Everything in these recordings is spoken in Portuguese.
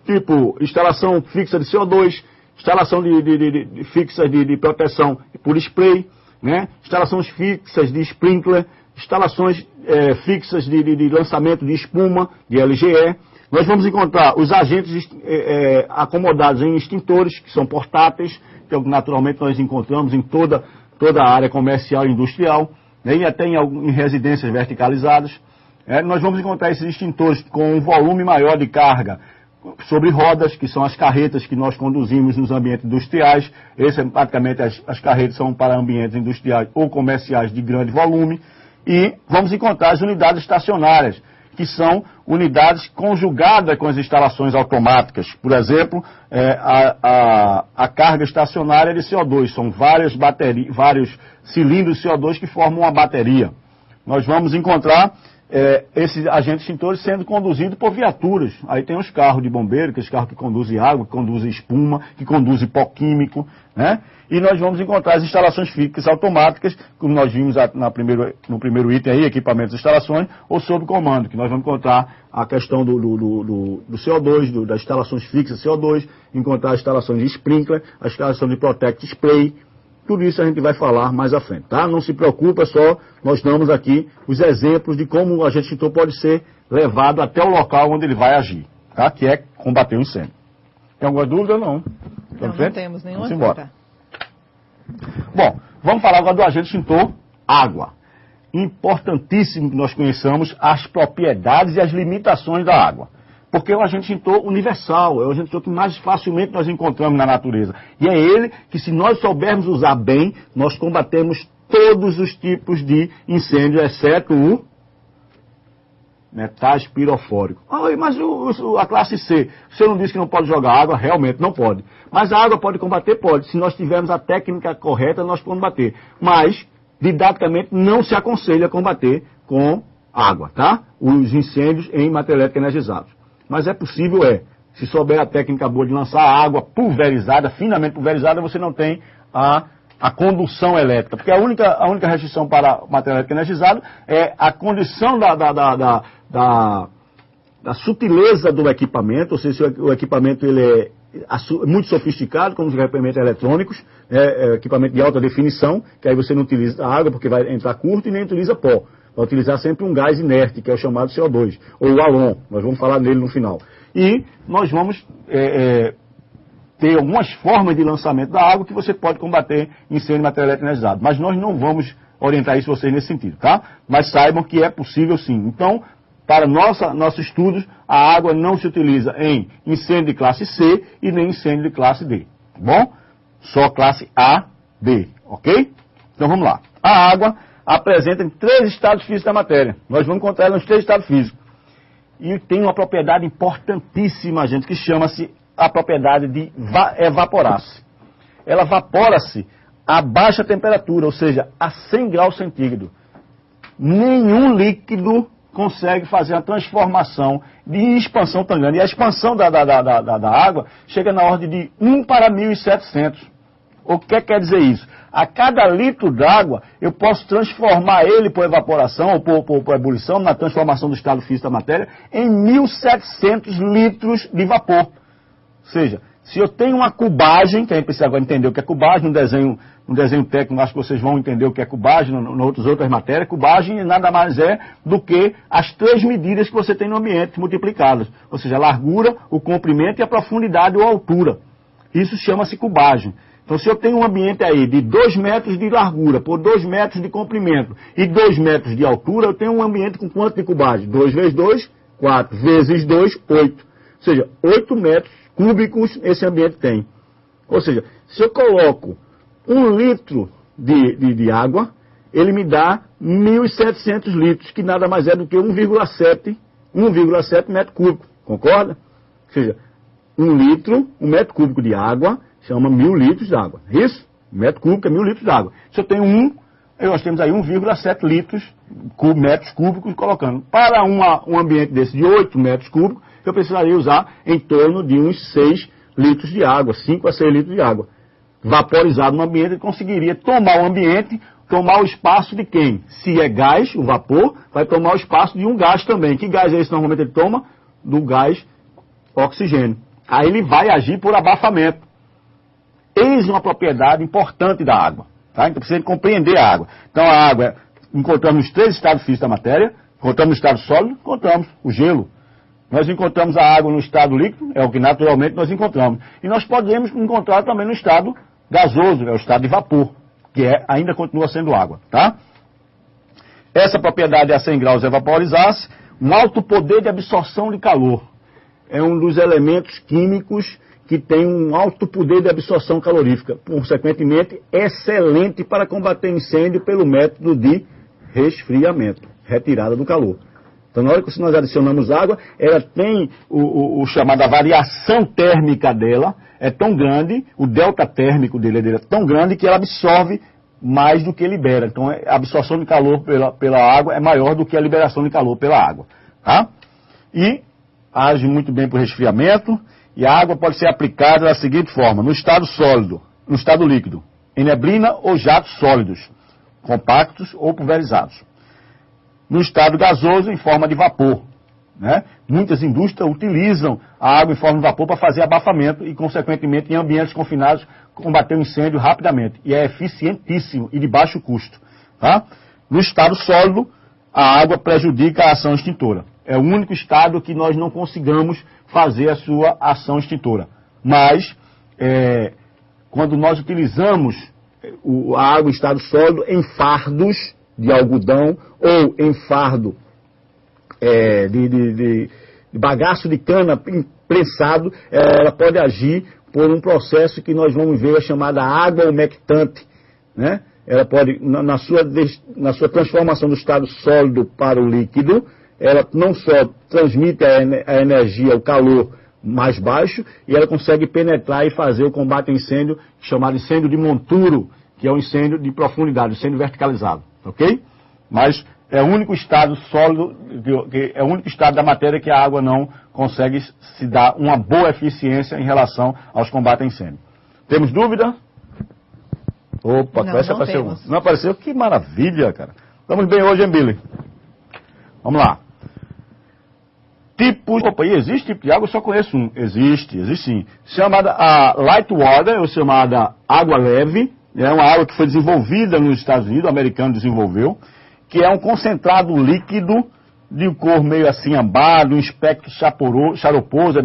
tipo instalação fixa de CO2, instalação fixa de proteção por spray, né? Instalações fixas de sprinkler, instalações fixas de lançamento de espuma, de LGE. Nós vamos encontrar os agentes acomodados em extintores, que são portáteis, que naturalmente nós encontramos em toda a área comercial e industrial, né? E até em residências verticalizadas. Nós vamos encontrar esses extintores com um volume maior de carga sobre rodas, que são as carretas que nós conduzimos nos ambientes industriais. Praticamente as carretas são para ambientes industriais ou comerciais de grande volume. E vamos encontrar as unidades estacionárias, que são unidades conjugadas com as instalações automáticas. Por exemplo, a carga estacionária de CO2, são vários cilindros de CO2 que formam uma bateria. Nós vamos encontrar esses agentes extintores sendo conduzidos por viaturas. Aí tem os carros de bombeiro, aqueles carros que conduzem água, que conduzem espuma, que conduzem pó químico, né? E nós vamos encontrar as instalações fixas automáticas, como nós vimos no primeiro item aí, equipamentos e instalações, ou sob comando, que nós vamos encontrar a questão do CO2, das instalações fixas CO2, encontrar as instalações de sprinkler, a instalação de protect spray. Tudo isso a gente vai falar mais à frente, tá? Não se preocupa, só nós damos aqui os exemplos de como o agente extintor pode ser levado até o local onde ele vai agir, tá? Que é combater o incêndio. Tem alguma dúvida? Não. Não temos nenhuma dúvida. Bom, vamos falar agora do agente extintor água. Importantíssimo que nós conheçamos as propriedades e as limitações da água. Porque é um agente extintor universal, é o agente extintor que mais facilmente nós encontramos na natureza. E é ele que, se nós soubermos usar bem, nós combatemos todos os tipos de incêndio, exceto o metais pirofórico. Mas a classe C, o senhor não disse que não pode jogar água? Realmente não pode. Mas a água pode combater? Pode. Se nós tivermos a técnica correta, nós podemos combater. Mas, didaticamente, não se aconselha combater com água, tá? Os incêndios em matéria elétrica energizados. Mas é possível, se souber a técnica boa de lançar água pulverizada, finamente pulverizada, você não tem a condução elétrica. Porque a única restrição para material elétrico energizado é a condição da sutileza do equipamento, ou seja, se o equipamento ele é muito sofisticado, como os equipamentos eletrônicos, equipamento de alta definição, que aí você não utiliza água porque vai entrar curto e nem utiliza pó. Vai utilizar sempre um gás inerte, que é o chamado CO2, ou o halon, nós vamos falar nele no final. E nós vamos ter algumas formas de lançamento da água que você pode combater incêndio de material elétrico energizado. Mas nós não vamos orientar isso vocês nesse sentido, tá? Mas saibam que é possível sim. Então, para nossos estudos, a água não se utiliza em incêndio de classe C e nem incêndio de classe D, tá bom? Só classe A, D, ok? Então vamos lá. A água apresenta em 3 estados físicos da matéria. Nós vamos encontrar ela nos 3 estados físicos. E tem uma propriedade importantíssima, gente, que chama-se a propriedade de evaporar-se. Ela evapora-se a baixa temperatura, ou seja, a 100 graus centígrados. Nenhum líquido consegue fazer a transformação de expansão tão grande. E a expansão da água chega na ordem de 1 para 1.700. O que quer dizer isso? A cada litro d'água, eu posso transformar ele por evaporação ou por ebulição, na transformação do estado físico da matéria, em 1.700 litros de vapor. Ou seja, se eu tenho uma cubagem, que a gente precisa agora entender o que é cubagem, no desenho técnico, acho que vocês vão entender o que é cubagem, em outras matérias, cubagem nada mais é do que as 3 medidas que você tem no ambiente multiplicadas. Ou seja, a largura, o comprimento e a profundidade ou altura. Isso chama-se cubagem. Então, se eu tenho um ambiente aí de 2 metros de largura por 2 metros de comprimento e 2 metros de altura, eu tenho um ambiente com quanto de cubagem? 2 vezes 2, 4. Vezes 2, 8. Ou seja, 8 metros cúbicos esse ambiente tem. Ou seja, se eu coloco 1 litro de água, ele me dá 1.700 litros, que nada mais é do que 1,7 metro cúbico. Concorda? Ou seja, 1 litro, 1 metro cúbico de água, chama 1.000 litros de água. Isso? 1 metro cúbico é 1.000 litros de água. Se eu tenho nós temos aí 1,7 metros cúbicos colocando. Para um ambiente desse de 8 metros cúbicos, eu precisaria usar em torno de uns 6 litros de água, 5 a 6 litros de água. Vaporizado no ambiente, ele conseguiria tomar o ambiente, tomar o espaço de quem? Se é gás, o vapor, vai tomar o espaço de um gás também. Que gás é esse normalmente ele toma? Do gás oxigênio. Aí ele vai agir por abafamento. Eis uma propriedade importante da água. Tá? Então precisa compreender a água. Então a água, encontramos os 3 estados físicos da matéria, encontramos o estado sólido, encontramos o gelo. Nós encontramos a água no estado líquido, é o que naturalmente nós encontramos. E nós podemos encontrar também no estado gasoso, é o estado de vapor, que ainda continua sendo água. Tá? Essa propriedade a 100 graus é vaporizar-se, um alto poder de absorção de calor. É um dos elementos químicos que tem um alto poder de absorção calorífica, consequentemente, excelente para combater incêndio pelo método de resfriamento, retirada do calor. Então, na hora que nós adicionamos água, ela tem o chamada variação térmica dela, é tão grande, o delta térmico dele é tão grande que ela absorve mais do que libera. Então, a absorção de calor pela água é maior do que a liberação de calor pela água. Tá? E age muito bem para o resfriamento, e a água pode ser aplicada da seguinte forma: no estado sólido, no estado líquido, em neblina ou jatos sólidos, compactos ou pulverizados. No estado gasoso, em forma de vapor. Né? Muitas indústrias utilizam a água em forma de vapor para fazer abafamento e, consequentemente, em ambientes confinados, combater o incêndio rapidamente. E é eficientíssimo e de baixo custo. Tá? No estado sólido, a água prejudica a ação extintora. É o único estado que nós não consigamos fazer a sua ação extintora. Mas, quando nós utilizamos a água em estado sólido em fardos de algodão ou em fardo de bagaço de cana prensado, ela pode agir por um processo que nós vamos ver, a chamada água umectante, né? Ela pode, na sua transformação do estado sólido para o líquido, ela não só transmite a energia, o calor mais baixo, e ela consegue penetrar e fazer o combate a incêndio, chamado incêndio de monturo, que é um incêndio de profundidade, incêndio verticalizado, ok? Mas é o único estado sólido, é o único estado da matéria que a água não consegue se dar uma boa eficiência em relação aos combates a incêndio. Temos dúvida? Opa, parece que apareceu. Não apareceu? Que maravilha, cara. Estamos bem hoje, hein, Billy? Vamos lá. Tipos. Opa, e existe tipo de água? Eu só conheço um. Existe sim. Chamada a light water, ou chamada água leve. É uma água que foi desenvolvida nos Estados Unidos, o americano desenvolveu, que é um concentrado líquido de cor meio assim ambado, um espectro charoposo,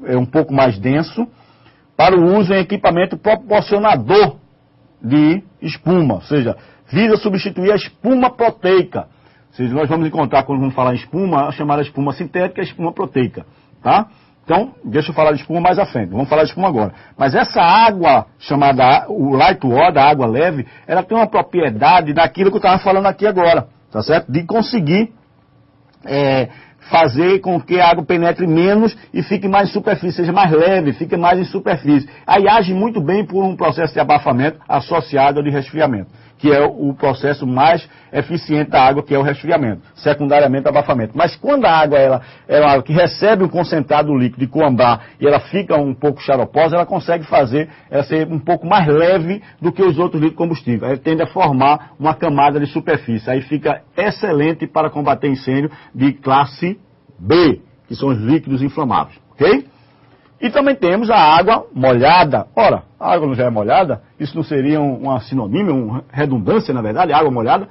é um pouco mais denso, para o uso em equipamento proporcionador de espuma, ou seja, visa substituir a espuma proteica. Ou seja, nós vamos encontrar, quando vamos falar em espuma, a chamada espuma sintética e a espuma proteica, tá? Então, deixa eu falar de espuma mais à frente, vamos falar de espuma agora. Mas essa água, chamada o light water, a água leve, ela tem uma propriedade daquilo que eu estava falando aqui agora, tá certo? De conseguir fazer com que a água penetre menos e fique mais em superfície, seja mais leve, fique mais em superfície. Aí age muito bem por um processo de abafamento associado ao de resfriamento, que é o processo mais eficiente da água, que é o resfriamento, secundariamente abafamento. Mas quando a água é uma água que recebe um concentrado líquido de coambá e ela fica um pouco xaroposa, ela consegue fazer ela ser um pouco mais leve do que os outros líquidos de combustível. Aí tende a formar uma camada de superfície. Aí fica excelente para combater incêndio de classe B, que são os líquidos inflamáveis, ok? E também temos a água molhada. Ora, a água não já é molhada? Isso não seria uma sinônimo, uma redundância, na verdade? Água molhada?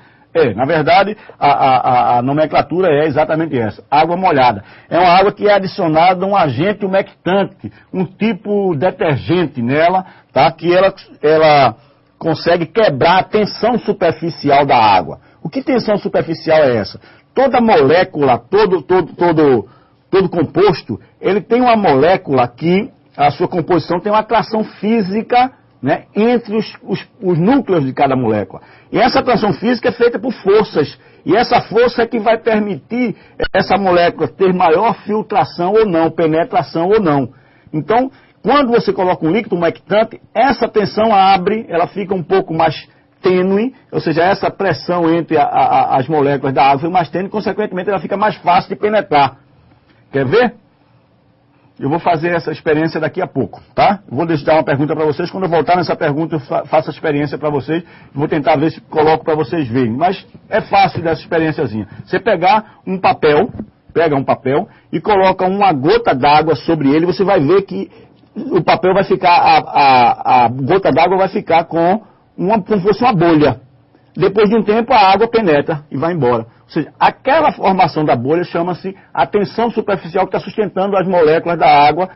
Na verdade, a nomenclatura é exatamente essa. Água molhada. É uma água que é adicionada um agente umectante, um tipo detergente nela, tá? Que ela consegue quebrar a tensão superficial da água. O que tensão superficial é essa? Toda molécula, todo composto, ele tem uma molécula que a sua composição tem uma atração física, né, entre os núcleos de cada molécula. E essa atração física é feita por forças. E essa força é que vai permitir essa molécula ter maior filtração ou não, penetração ou não. Então, quando você coloca um líquido umectante, essa tensão abre, ela fica um pouco mais tênue, ou seja, essa pressão entre as moléculas da água fica mais tênue, consequentemente ela fica mais fácil de penetrar. Quer ver? Eu vou fazer essa experiência daqui a pouco, tá? Vou deixar uma pergunta para vocês. Quando eu voltar nessa pergunta, eu faço a experiência para vocês. Vou tentar ver se coloco para vocês verem. Mas é fácil dessa experiênciazinha. Você pegar um papel, pega um papel e coloca uma gota d'água sobre ele, você vai ver que o papel vai ficar, a gota d'água vai ficar como se fosse uma bolha. Depois de um tempo, a água penetra e vai embora. Ou seja, aquela formação da bolha chama-se a tensão superficial que está sustentando as moléculas da água